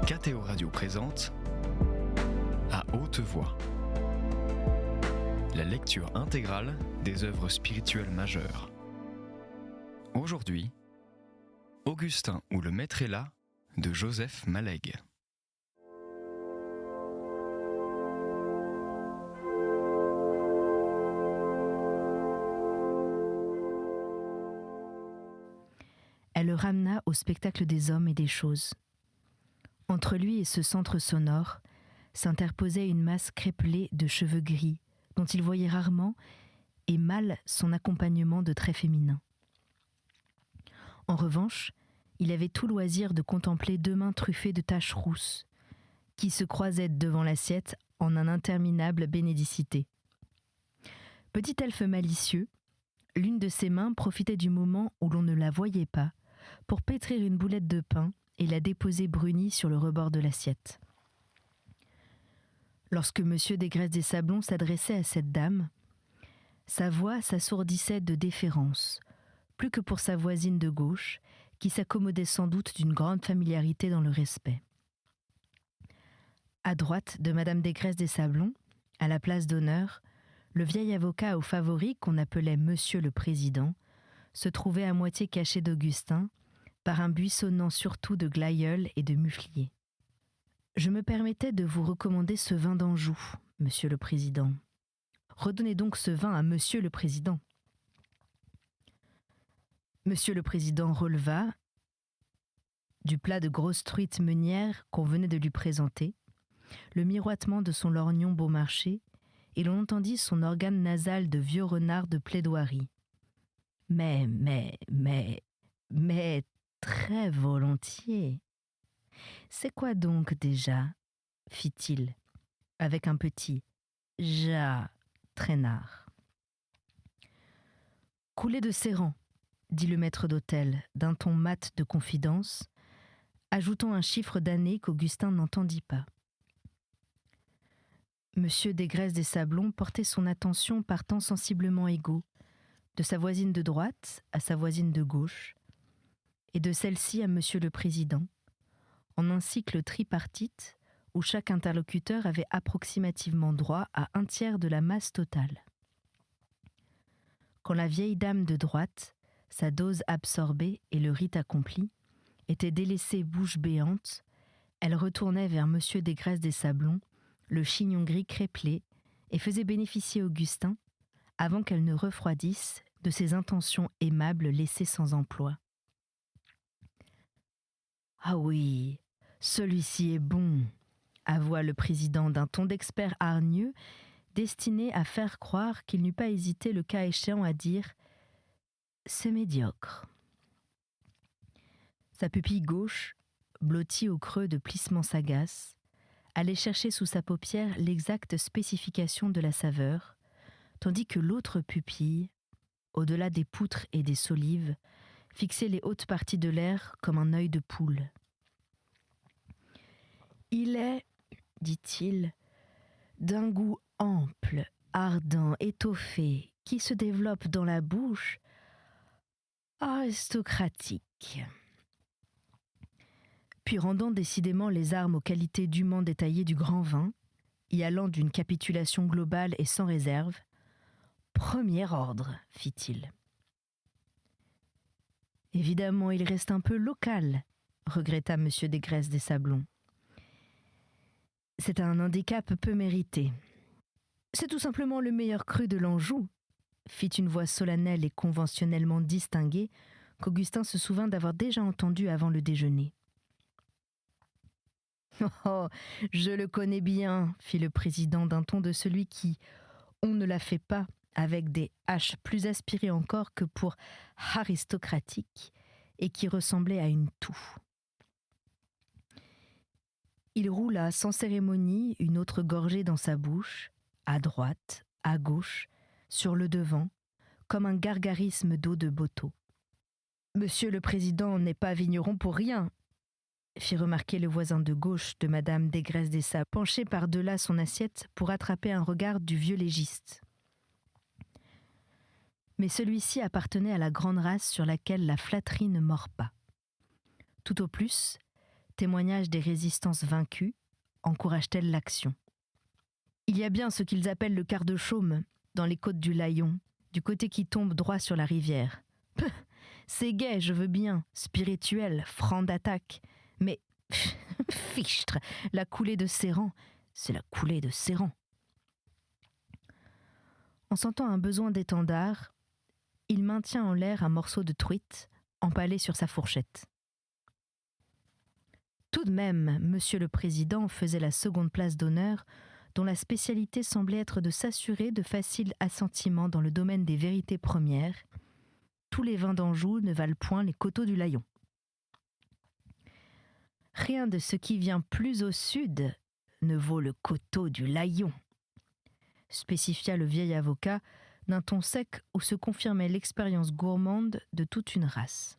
KTO Radio présente À haute voix, la lecture intégrale des œuvres spirituelles majeures. Aujourd'hui, Augustin ou le Maître est là de Joseph Malègue. Elle le ramena au spectacle des hommes et des choses. Entre lui et ce centre sonore s'interposait une masse crépelée de cheveux gris, dont il voyait rarement et mal son accompagnement de traits féminins. En revanche, il avait tout loisir de contempler deux mains truffées de taches rousses, qui se croisaient devant l'assiette en un interminable bénédicité. Petit elfe malicieux, l'une de ses mains profitait du moment où l'on ne la voyait pas pour pétrir une boulette de pain et la déposer brunie sur le rebord de l'assiette. Lorsque M. Desgraisses des Sablons s'adressait à cette dame, sa voix s'assourdissait de déférence, plus que pour sa voisine de gauche, qui s'accommodait sans doute d'une grande familiarité dans le respect. À droite de Mme Desgraisses des Sablons, à la place d'honneur, le vieil avocat au favori qu'on appelait Monsieur le Président se trouvait à moitié caché d'Augustin par un buissonnant surtout de glaïeuls et de mufliers. « Je me permettais de vous recommander ce vin d'Anjou, Monsieur le Président. Redonnez donc ce vin à Monsieur le Président. » Monsieur le Président releva, du plat de grosse truite meunière qu'on venait de lui présenter, le miroitement de son lorgnon Beaumarchais, et l'on entendit son organe nasal de vieux renard de plaidoirie. Mais, très volontiers. C'est quoi donc déjà, fit-il, avec un petit « ja » traînard. Coulé de ses rangs, dit le maître d'hôtel, d'un ton mat de confidence, ajoutant un chiffre d'année qu'Augustin n'entendit pas. Monsieur Desgraisses des Sablons portait son attention par temps sensiblement égaux, de sa voisine de droite à sa voisine de gauche, et de celle-ci à Monsieur le Président, en un cycle tripartite où chaque interlocuteur avait approximativement droit à un tiers de la masse totale. Quand la vieille dame de droite, sa dose absorbée et le rite accompli, était délaissée bouche béante, elle retournait vers Monsieur Desgraisses des Sablons, le chignon gris crépelé, et faisait bénéficier Augustin, avant qu'elle ne refroidisse, de ses intentions aimables laissées sans emploi. « Ah oui, celui-ci est bon », avoua le président d'un ton d'expert hargneux, destiné à faire croire qu'il n'eût pas hésité le cas échéant à dire « c'est médiocre ». Sa pupille gauche, blottie au creux de plissements sagaces, allait chercher sous sa paupière l'exacte spécification de la saveur, tandis que l'autre pupille, au-delà des poutres et des solives, fixait les hautes parties de l'air comme un œil de poule. « Il est, dit-il, d'un goût ample, ardent, étoffé, qui se développe dans la bouche, aristocratique. » Puis rendant décidément les armes aux qualités dûment détaillées du grand vin, y allant d'une capitulation globale et sans réserve, « premier ordre, fit-il. » Évidemment, il reste un peu local, regretta M. Desgraisses des Sablons. C'est un handicap peu mérité. C'est tout simplement le meilleur cru de l'Anjou, fit une voix solennelle et conventionnellement distinguée qu'Augustin se souvint d'avoir déjà entendue avant le déjeuner. « Oh, je le connais bien, fit le président d'un ton de celui qui, on ne la fait pas, avec des H plus aspirées encore que pour aristocratique, et qui ressemblait à une toux. Il roula sans cérémonie une autre gorgée dans sa bouche, à droite, à gauche, sur le devant, comme un gargarisme d'eau de Boto. « Monsieur le Président n'est pas vigneron pour rien », fit remarquer le voisin de gauche de Madame Desgraisses des Sablons, penché par-delà son assiette pour attraper un regard du vieux légiste. Mais celui-ci appartenait à la grande race sur laquelle la flatterie ne mord pas. Tout au plus, témoignage des résistances vaincues, encourage-t-elle l'action? Il y a bien ce qu'ils appellent le quart de chaume, dans les côtes du Layon, du côté qui tombe droit sur la rivière. C'est gai, je veux bien, spirituel, franc d'attaque, mais fichtre, la coulée de Séran, c'est la coulée de Séran. En sentant un besoin d'étendard, il maintient en l'air un morceau de truite empalé sur sa fourchette. Tout de même, Monsieur le Président faisait la seconde place d'honneur, dont la spécialité semblait être de s'assurer de faciles assentiments dans le domaine des vérités premières. Tous les vins d'Anjou ne valent point les coteaux du Layon. Rien de ce qui vient plus au sud ne vaut le coteau du Layon, spécifia le vieil avocat d'un ton sec où se confirmait l'expérience gourmande de toute une race.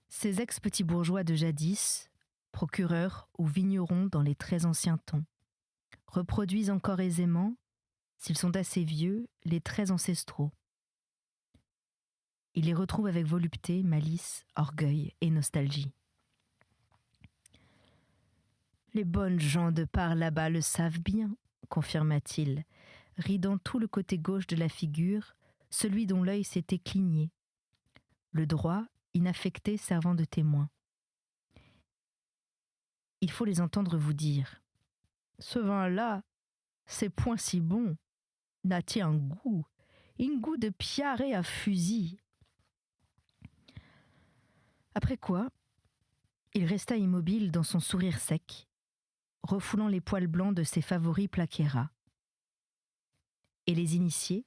Ces ex-petits bourgeois de jadis, procureurs ou vignerons dans les très anciens temps, reproduisent encore aisément, s'ils sont assez vieux, les traits ancestraux. Ils les retrouvent avec volupté, malice, orgueil et nostalgie. Les bonnes gens de par là-bas le savent bien, confirma-t-il, ridant tout le côté gauche de la figure, celui dont l'œil s'était cligné, le droit, inaffecté, servant de témoin. Il faut les entendre vous dire « Ce vin-là, c'est point si bon, n'a-t-il un goût de piaré à fusil ?» Après quoi, il resta immobile dans son sourire sec, refoulant les poils blancs de ses favoris plaquéras. Et les initiés,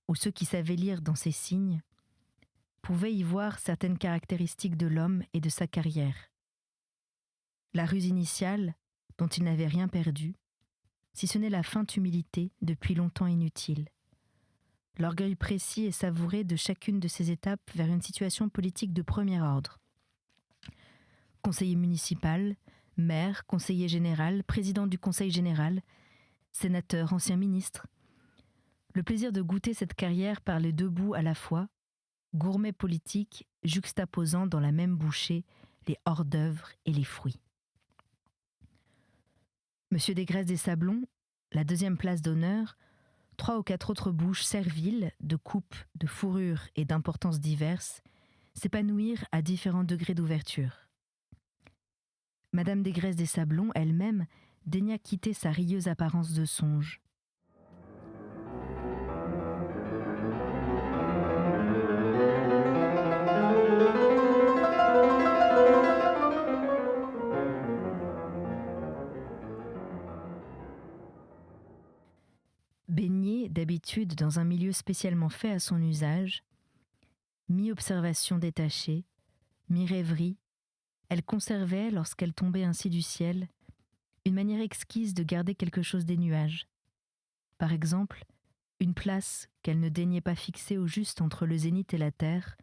ou ceux qui savaient lire dans ses signes, pouvaient y voir certaines caractéristiques de l'homme et de sa carrière. La ruse initiale, dont il n'avait rien perdu, si ce n'est la feinte humilité depuis longtemps inutile. L'orgueil précis et savouré de chacune de ces étapes vers une situation politique de premier ordre. Conseiller municipal, maire, conseiller général, président du conseil général, sénateur, ancien ministre. Le plaisir de goûter cette carrière par les deux bouts à la fois, gourmet politique juxtaposant dans la même bouchée les hors-d'œuvre et les fruits. Monsieur Desgraisses des Sablons, la deuxième place d'honneur, 3 ou 4 autres bouches serviles, de coupe, de fourrure et d'importances diverses, s'épanouirent à différents degrés d'ouverture. Madame Desgraisses des Sablons, elle-même, daigna quitter sa rieuse apparence de songe. Baignée d'habitude dans un milieu spécialement fait à son usage, mi-observation détachée, mi-rêverie, elle conservait, lorsqu'elle tombait ainsi du ciel, une manière exquise de garder quelque chose des nuages. Par exemple, une place qu'elle ne daignait pas fixer au juste entre le zénith et la terre,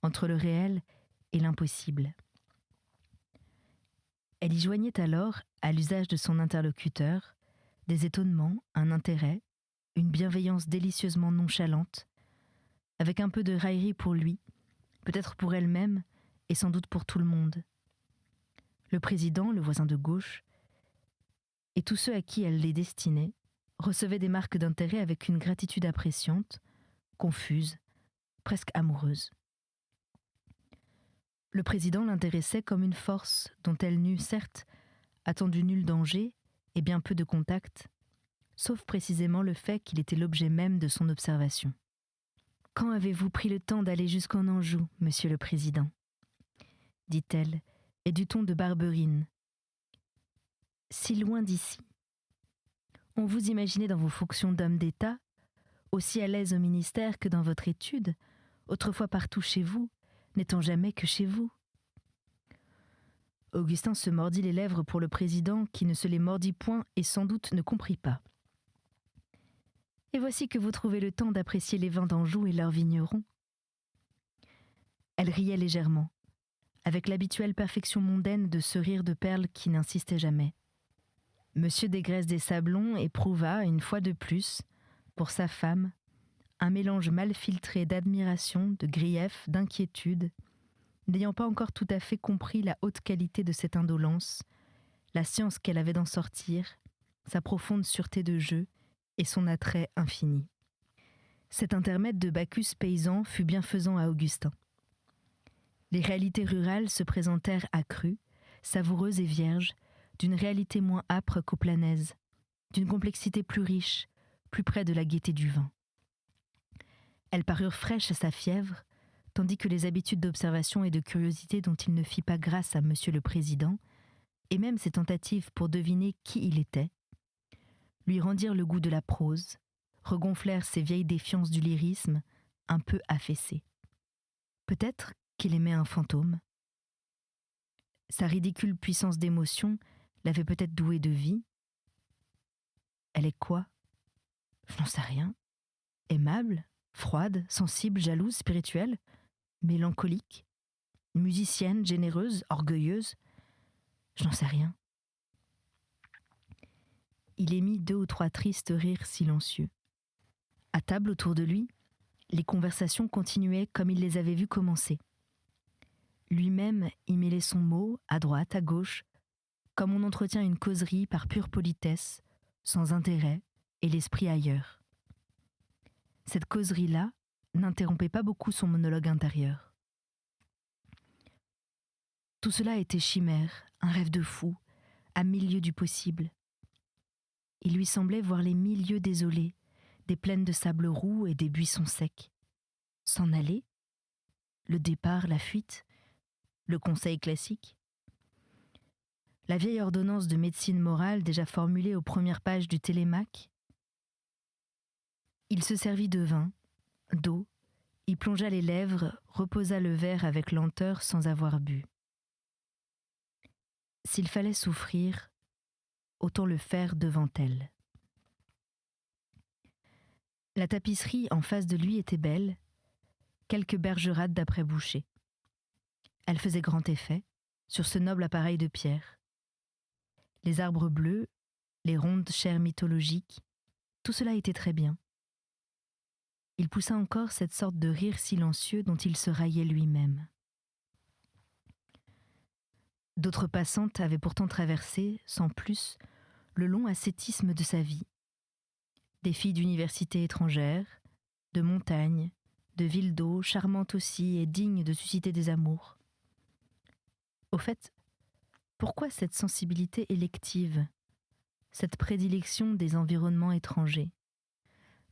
entre le réel et l'impossible. Elle y joignait alors, à l'usage de son interlocuteur, des étonnements, un intérêt, une bienveillance délicieusement nonchalante, avec un peu de raillerie pour lui, peut-être pour elle-même, et sans doute pour tout le monde. Le président, le voisin de gauche, et tous ceux à qui elle les destinait, recevaient des marques d'intérêt avec une gratitude appréciante, confuse, presque amoureuse. Le président l'intéressait comme une force dont elle n'eut, certes, attendu nul danger et bien peu de contact, sauf précisément le fait qu'il était l'objet même de son observation. « Quand avez-vous pris le temps d'aller jusqu'en Anjou, monsieur le président ?» dit-elle, et du ton de Barberine. « Si loin d'ici. On vous imaginait dans vos fonctions d'homme d'État, aussi à l'aise au ministère que dans votre étude, autrefois partout chez vous, n'étant jamais que chez vous. » Augustin se mordit les lèvres pour le président qui ne se les mordit point et sans doute ne comprit pas. « Et voici que vous trouvez le temps d'apprécier les vins d'Anjou et leurs vignerons. » Elle riait légèrement, avec l'habituelle perfection mondaine de ce rire de perles qui n'insistait jamais. Monsieur Desgraisses des Sablons éprouva, une fois de plus, pour sa femme, un mélange mal filtré d'admiration, de grief, d'inquiétude, N'ayant pas encore tout à fait compris la haute qualité de cette indolence, la science qu'elle avait d'en sortir, sa profonde sûreté de jeu et son attrait infini. Cet intermède de Bacchus paysan fut bienfaisant à Augustin. Les réalités rurales se présentèrent accrues, savoureuses et vierges, d'une réalité moins âpre qu'au Planaise, d'une complexité plus riche, plus près de la gaieté du vin. Elles parurent fraîches à sa fièvre, tandis que les habitudes d'observation et de curiosité dont il ne fit pas grâce à Monsieur le Président, et même ses tentatives pour deviner qui il était, lui rendirent le goût de la prose, regonflèrent ses vieilles défiances du lyrisme, un peu affaissées. Peut-être qu'il aimait un fantôme. Sa ridicule puissance d'émotion l'avait peut-être doué de vie. Elle est quoi ? Je n'en sais rien. Aimable, froide, sensible, jalouse, spirituelle, mélancolique, musicienne, généreuse, orgueilleuse. Je n'en sais rien. Il émit 2 ou 3 tristes rires silencieux. À table autour de lui, les conversations continuaient comme il les avait vues commencer. Lui-même y mêlait son mot, à droite, à gauche, comme on entretient une causerie par pure politesse, sans intérêt, et l'esprit ailleurs. Cette causerie-là n'interrompait pas beaucoup son monologue intérieur. Tout cela était chimère, un rêve de fou, à 1000 lieues du possible. Il lui semblait voir les milieux désolés, des plaines de sable roux et des buissons secs. S'en aller ? Le départ, la fuite ? Le conseil classique ? La vieille ordonnance de médecine morale déjà formulée aux premières pages du Télémaque ? Il se servit de vin, d'eau, y plongea les lèvres, reposa le verre avec lenteur sans avoir bu. S'il fallait souffrir, autant le faire devant elle. La tapisserie en face de lui était belle, quelques bergerades d'après Boucher. Elle faisait grand effet sur ce noble appareil de pierre. Les arbres bleus, les rondes chairs mythologiques, tout cela était très bien. Il poussa encore cette sorte de rire silencieux dont il se raillait lui-même. D'autres passantes avaient pourtant traversé, sans plus, le long ascétisme de sa vie. Des filles d'universités étrangères, de montagnes, de villes d'eau, charmantes aussi et dignes de susciter des amours. Au fait, pourquoi cette sensibilité élective, cette prédilection des environnements étrangers ?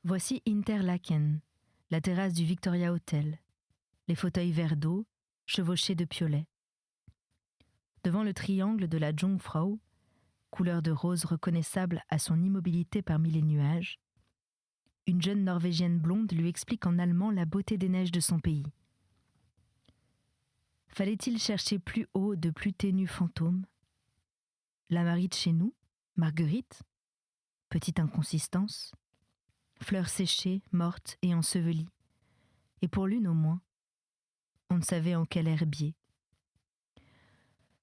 Voici Interlaken, la terrasse du Victoria Hotel, les fauteuils verts d'eau, chevauchés de piolets. Devant le triangle de la Jungfrau, couleur de rose reconnaissable à son immobilité parmi les nuages, une jeune Norvégienne blonde lui explique en allemand la beauté des neiges de son pays. Fallait-il chercher plus haut de plus ténus fantômes ? La Marie de chez nous, Marguerite, petite inconsistance, fleur séchée, morte et ensevelie, et pour l'une au moins, on ne savait en quel herbier.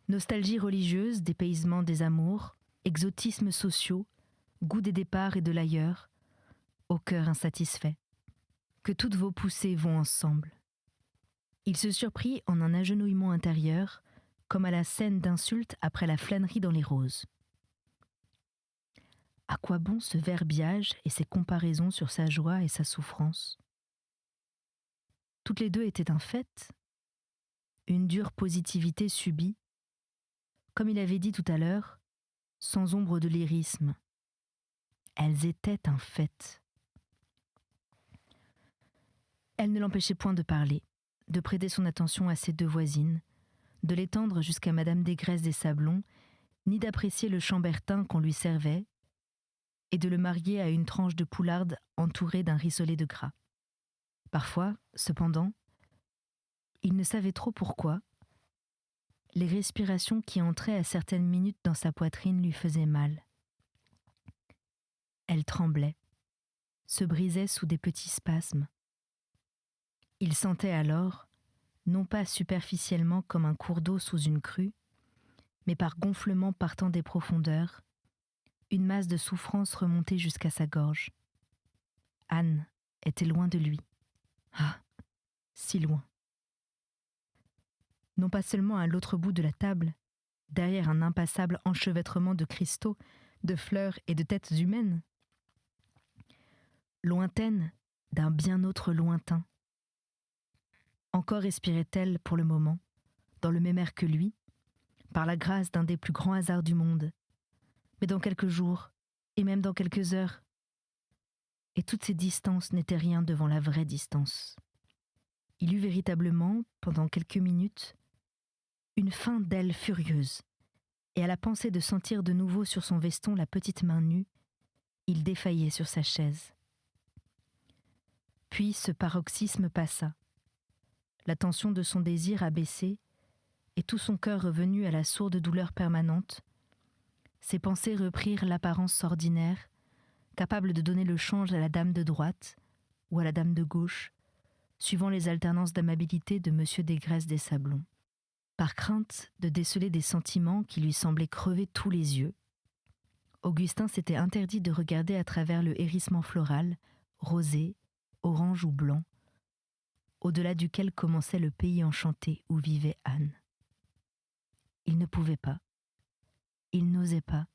Nostalgie religieuse, dépaysement des amours, exotismes sociaux, goût des départs et de l'ailleurs, au cœur insatisfait. Que toutes vos poussées vont ensemble. Il se surprit en un agenouillement intérieur, comme à la scène d'insulte après la flânerie dans les roses. À quoi bon ce verbiage et ces comparaisons sur sa joie et sa souffrance ? Toutes les deux étaient un fait, une dure positivité subie, comme il avait dit tout à l'heure, sans ombre de lyrisme. Elles étaient un fait. Elle ne l'empêchait point de parler, de prêter son attention à ses 2 voisines, de l'étendre jusqu'à Madame Desgraisses des Sablons, ni d'apprécier le chambertin qu'on lui servait, et de le marier à une tranche de poularde entourée d'un rissolet de gras. Parfois, cependant, il ne savait trop pourquoi, les respirations qui entraient à certaines minutes dans sa poitrine lui faisaient mal. Elle tremblait, se brisait sous des petits spasmes. Il sentait alors, non pas superficiellement comme un cours d'eau sous une crue, mais par gonflement partant des profondeurs, une masse de souffrance remontait jusqu'à sa gorge. Anne était loin de lui. Ah, si loin. non pas seulement à l'autre bout de la table, derrière un impassable enchevêtrement de cristaux, de fleurs et de têtes humaines. Lointaine d'un bien autre lointain. Encore respirait-elle pour le moment, dans le même air que lui, par la grâce d'un des plus grands hasards du monde. Mais dans quelques jours, et même dans quelques heures, et toutes ces distances n'étaient rien devant la vraie distance. Il eut véritablement, pendant quelques minutes, une faim d'aile furieuse, et à la pensée de sentir de nouveau sur son veston la petite main nue, il défaillait sur sa chaise. Puis ce paroxysme passa. La tension de son désir abaissée, et tout son cœur revenu à la sourde douleur permanente, ses pensées reprirent l'apparence ordinaire, capable de donner le change à la dame de droite ou à la dame de gauche, suivant les alternances d'amabilité de M. Desgresses des Sablons. Par crainte de déceler des sentiments qui lui semblaient crever tous les yeux, Augustin s'était interdit de regarder à travers le hérissement floral, rosé, orange ou blanc, au-delà duquel commençait le pays enchanté où vivait Anne. Il ne pouvait pas. Il n'osait pas.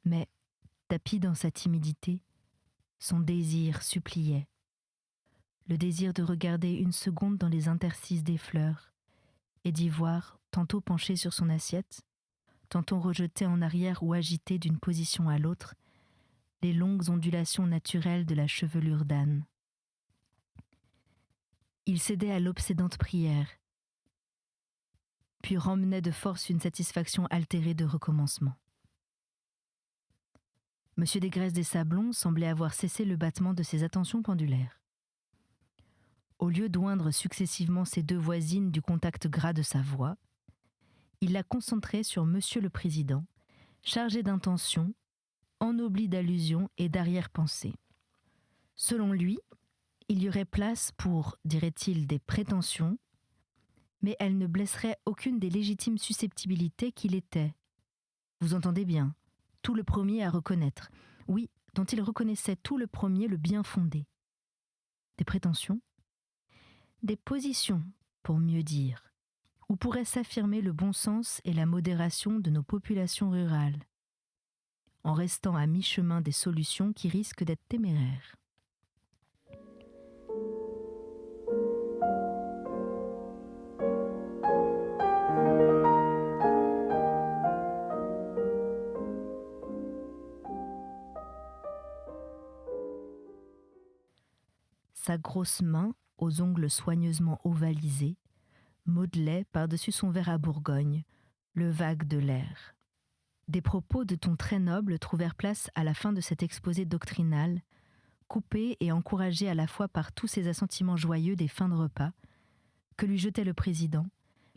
Mais, tapi dans sa timidité, son désir suppliait. Le désir de regarder une seconde dans les interstices des fleurs et d'y voir, tantôt penché sur son assiette, tantôt rejeté en arrière ou agité d'une position à l'autre, les longues ondulations naturelles de la chevelure d'Anne. Il cédait à l'obsédante prière, puis remmenait de force une satisfaction altérée de recommencement. M. Desgresses des Sablons semblait avoir cessé le battement de ses attentions pendulaires. Au lieu d'oindre successivement ses deux voisines du contact gras de sa voix, il la concentrait sur Monsieur le Président, chargé d'intentions, ennobli d'allusions et d'arrière-pensées. Selon lui, il y aurait place pour, dirait-il, des prétentions, mais elles ne blesseraient aucune des légitimes susceptibilités qu'il était. Vous entendez bien, tout le premier à reconnaître, oui, dont il reconnaissait tout le premier le bien fondé. Des prétentions ? Des positions, pour mieux dire, où pourraient s'affirmer le bon sens et la modération de nos populations rurales, en restant à mi-chemin des solutions qui risquent d'être téméraires. Sa grosse main, aux ongles soigneusement ovalisés, modelait, par-dessus son verre à Bourgogne, le vague de l'air. Des propos de ton très noble trouvèrent place à la fin de cet exposé doctrinal, coupé et encouragé à la fois par tous ces assentiments joyeux des fins de repas, que lui jetait le président,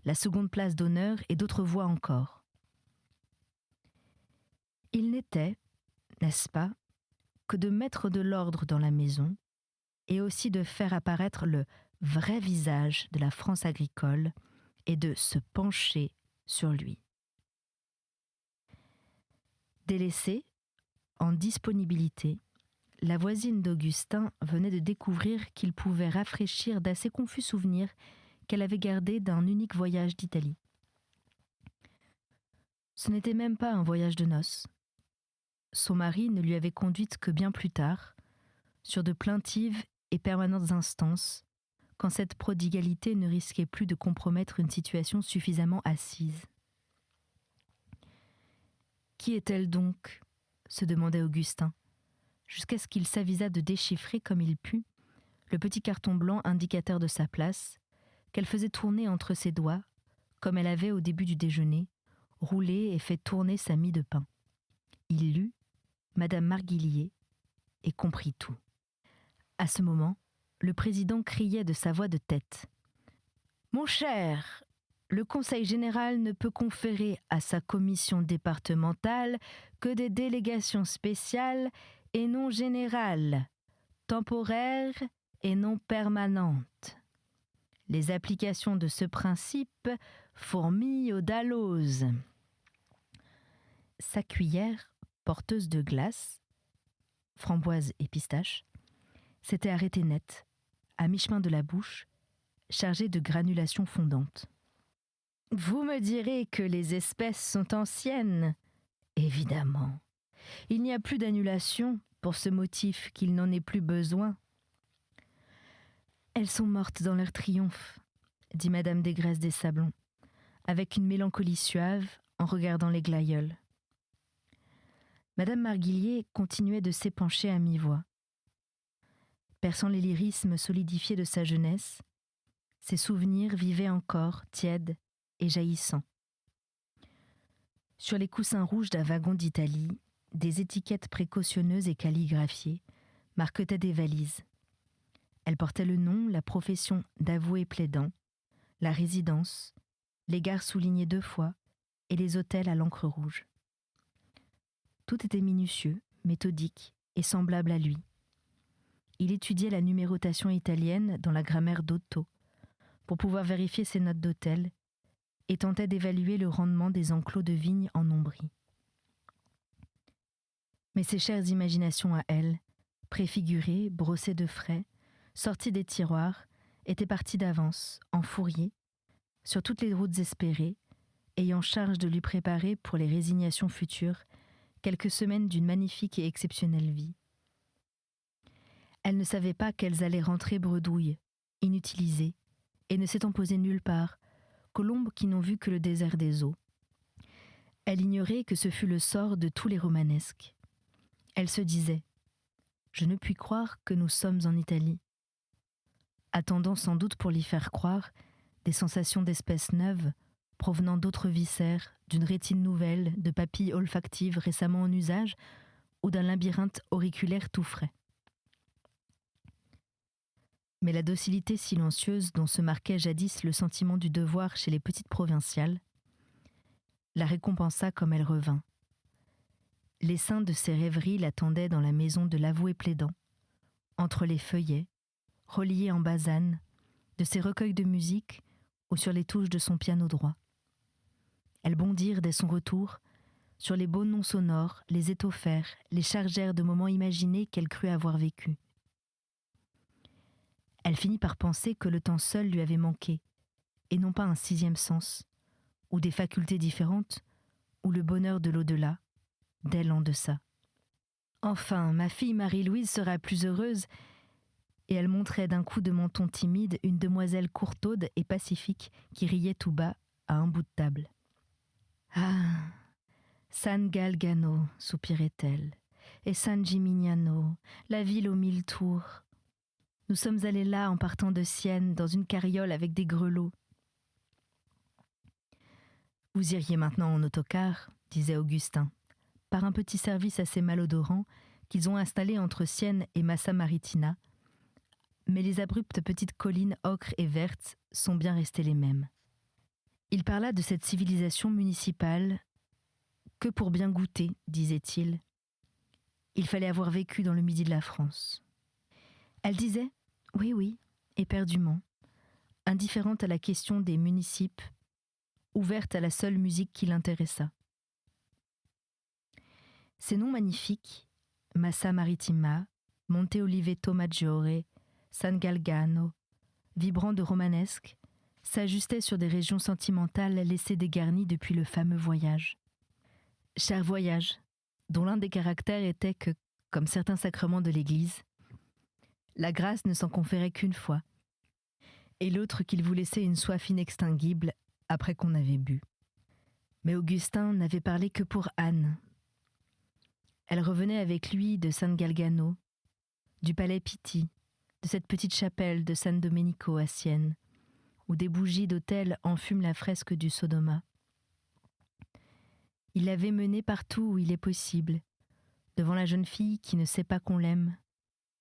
la seconde place d'honneur et d'autres voix encore. Il n'était, n'est-ce pas, que de mettre de l'ordre dans la maison, et aussi de faire apparaître le vrai visage de la France agricole et de se pencher sur lui. Délaissée, en disponibilité, la voisine d'Augustin venait de découvrir qu'il pouvait rafraîchir d'assez confus souvenirs qu'elle avait gardés d'un unique voyage d'Italie. Ce n'était même pas un voyage de noces. Son mari ne lui avait conduite que bien plus tard, sur de plaintives et permanentes instances, quand cette prodigalité ne risquait plus de compromettre une situation suffisamment assise. Qui est-elle donc ? Se demandait Augustin, jusqu'à ce qu'il s'avisa de déchiffrer comme il put le petit carton blanc indicateur de sa place, qu'elle faisait tourner entre ses doigts, comme elle avait au début du déjeuner, roulé et fait tourner sa mie de pain. Il lut Madame Marguillier et comprit tout. À ce moment, le président criait de sa voix de tête. « Mon cher, le Conseil général ne peut conférer à sa commission départementale que des délégations spéciales et non générales, temporaires et non permanentes. Les applications de ce principe fourmillent aux daloses. » Sa cuillère, porteuse de glace, framboise et pistache, s'était arrêtée net, à mi-chemin de la bouche, chargée de granulations fondantes. « Vous me direz que les espèces sont anciennes. Évidemment. Il n'y a plus d'annulation pour ce motif qu'il n'en ait plus besoin. » « Elles sont mortes dans leur triomphe, » dit Madame Desgraisses des Sablons, avec une mélancolie suave en regardant les glaïeuls. Madame Marguillier continuait de s'épancher à mi-voix. Perçant les lyrismes solidifiés de sa jeunesse, ses souvenirs vivaient encore, tièdes et jaillissants. Sur les coussins rouges d'un wagon d'Italie, des étiquettes précautionneuses et calligraphiées marquetaient des valises. Elles portaient le nom, la profession d'avoué plaidant, la résidence, les gares soulignées 2 fois et les hôtels à l'encre rouge. Tout était minutieux, méthodique et semblable à lui. Il étudiait la numérotation italienne dans la grammaire d'Otto pour pouvoir vérifier ses notes d'hôtel et tentait d'évaluer le rendement des enclos de vignes en Ombrie. Mais ses chères imaginations à elle, préfigurées, brossées de frais, sorties des tiroirs, étaient parties d'avance, en fourrier, sur toutes les routes espérées, ayant charge de lui préparer pour les résignations futures quelques semaines d'une magnifique et exceptionnelle vie. Elle ne savait pas qu'elles allaient rentrer bredouilles, inutilisées, et ne s'étant posées nulle part, colombes qui n'ont vu que le désert des eaux. Elle ignorait que ce fut le sort de tous les romanesques. Elle se disait « Je ne puis croire que nous sommes en Italie », attendant sans doute pour l'y faire croire des sensations d'espèces neuves provenant d'autres viscères, d'une rétine nouvelle, de papilles olfactives récemment en usage ou d'un labyrinthe auriculaire tout frais. Mais la docilité silencieuse dont se marquait jadis le sentiment du devoir chez les petites provinciales la récompensa comme elle revint. L'essaim de ses rêveries l'attendaient dans la maison de l'avoué plaidant, entre les feuillets, reliés en basane, de ses recueils de musique ou sur les touches de son piano droit. Elles bondirent dès son retour sur les beaux noms sonores, les étoffèrent, les chargèrent de moments imaginés qu'elle crut avoir vécus. Elle finit par penser que le temps seul lui avait manqué, et non pas un 6e sens, ou des facultés différentes, ou le bonheur de l'au-delà, d'elle en deçà. Enfin, ma fille Marie-Louise sera plus heureuse, et elle montrait d'un coup de menton timide une demoiselle courtaude et pacifique qui riait tout bas à un bout de table. « Ah, San Galgano, soupirait-elle, et San Gimignano, la ville aux 1000 tours. Nous sommes allés là en partant de Sienne, dans une carriole avec des grelots. »« Vous iriez maintenant en autocar, » disait Augustin, par un petit service assez malodorant qu'ils ont installé entre Sienne et Massa Marittina, mais les abruptes petites collines ocres et vertes sont bien restées les mêmes. Il parla de cette civilisation municipale que pour bien goûter, disait-il. Il fallait avoir vécu dans le midi de la France. Elle disait « oui, oui », éperdument, indifférente à la question des municipes, ouverte à la seule musique qui l'intéressa. Ces noms magnifiques, Massa Marittima, Monte Oliveto Maggiore, San Galgano, vibrants de romanesque, s'ajustaient sur des régions sentimentales laissées dégarnies depuis le fameux voyage. Cher voyage, dont l'un des caractères était que, comme certains sacrements de l'Église, la grâce ne s'en conférait qu'une fois, et l'autre qu'il vous laissait une soif inextinguible après qu'on avait bu. Mais Augustin n'avait parlé que pour Anne. Elle revenait avec lui de San Galgano, du palais Pitti, de cette petite chapelle de San Domenico à Sienne, où des bougies d'autel enfument la fresque du Sodoma. Il l'avait menée partout où il est possible, devant la jeune fille qui ne sait pas qu'on l'aime,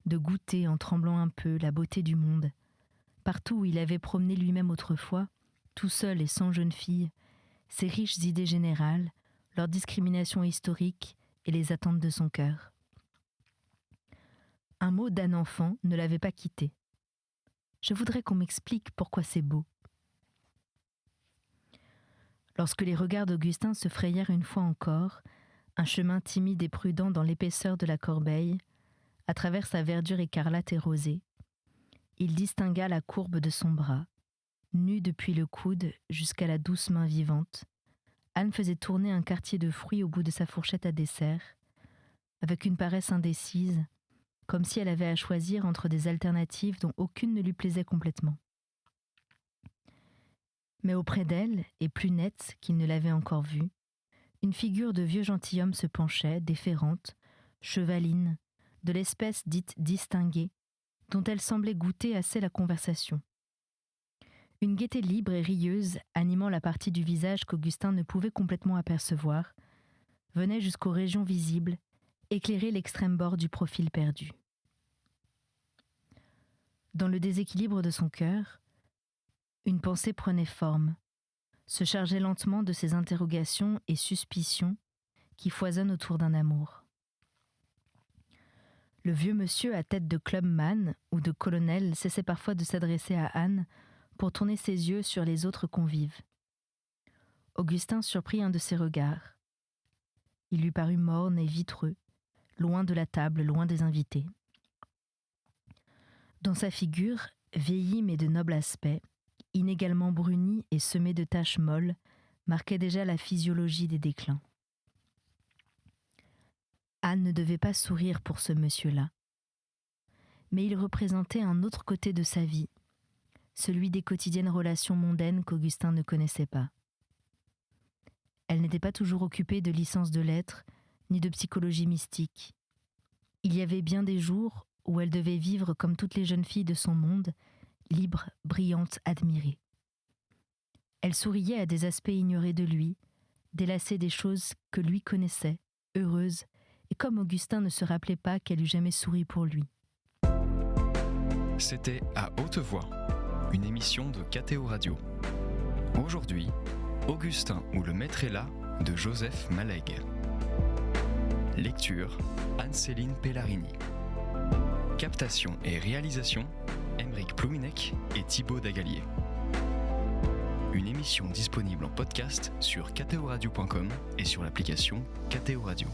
de goûter en tremblant un peu la beauté du monde, partout où il avait promené lui-même autrefois, tout seul et sans jeune fille, ses riches idées générales, leur discrimination historique et les attentes de son cœur. Un mot d'Anne enfant ne l'avait pas quitté. Je voudrais qu'on m'explique pourquoi c'est beau. Lorsque les regards d'Augustin se frayèrent une fois encore, un chemin timide et prudent dans l'épaisseur de la corbeille, à travers sa verdure écarlate et rosée, il distingua la courbe de son bras, Nue depuis le coude jusqu'à la douce main vivante, Anne faisait tourner un quartier de fruits au bout de sa fourchette à dessert, avec une paresse indécise, comme si elle avait à choisir entre des alternatives dont aucune ne lui plaisait complètement. Mais auprès d'elle, et plus nette qu'il ne l'avait encore vue, une figure de vieux gentilhomme se penchait, déférente, chevaline, de l'espèce dite distinguée, dont elle semblait goûter assez la conversation. Une gaieté libre et rieuse, animant la partie du visage qu'Augustin ne pouvait complètement apercevoir, venait jusqu'aux régions visibles, éclairer l'extrême bord du profil perdu. Dans le déséquilibre de son cœur, une pensée prenait forme, se chargeait lentement de ces interrogations et suspicions qui foisonnent autour d'un amour. Le vieux monsieur à tête de clubman ou de colonel cessait parfois de s'adresser à Anne pour tourner ses yeux sur les autres convives. Augustin surprit un de ses regards. Il lui parut morne et vitreux, loin de la table, loin des invités. Dans sa figure, vieillie mais de noble aspect, inégalement brunie et semée de taches molles, marquait déjà la physiologie des déclins. Anne ne devait pas sourire pour ce monsieur-là. Mais il représentait un autre côté de sa vie, celui des quotidiennes relations mondaines qu'Augustin ne connaissait pas. Elle n'était pas toujours occupée de licence de lettres, ni de psychologie mystique. Il y avait bien des jours où elle devait vivre comme toutes les jeunes filles de son monde, libre, brillante, admirée. Elle souriait à des aspects ignorés de lui, délassée des choses que lui connaissait, heureuse, et comme Augustin ne se rappelait pas qu'elle eût jamais souri pour lui. C'était À haute voix, une émission de KTO Radio. Aujourd'hui, Augustin ou le maître est là de Joseph Malègue. Lecture, Anne-Céline Pellarini. Captation et réalisation, Aymeric Plouinec et Thibaut Dagalier. Une émission disponible en podcast sur ktoradio.com et sur l'application KTO Radio.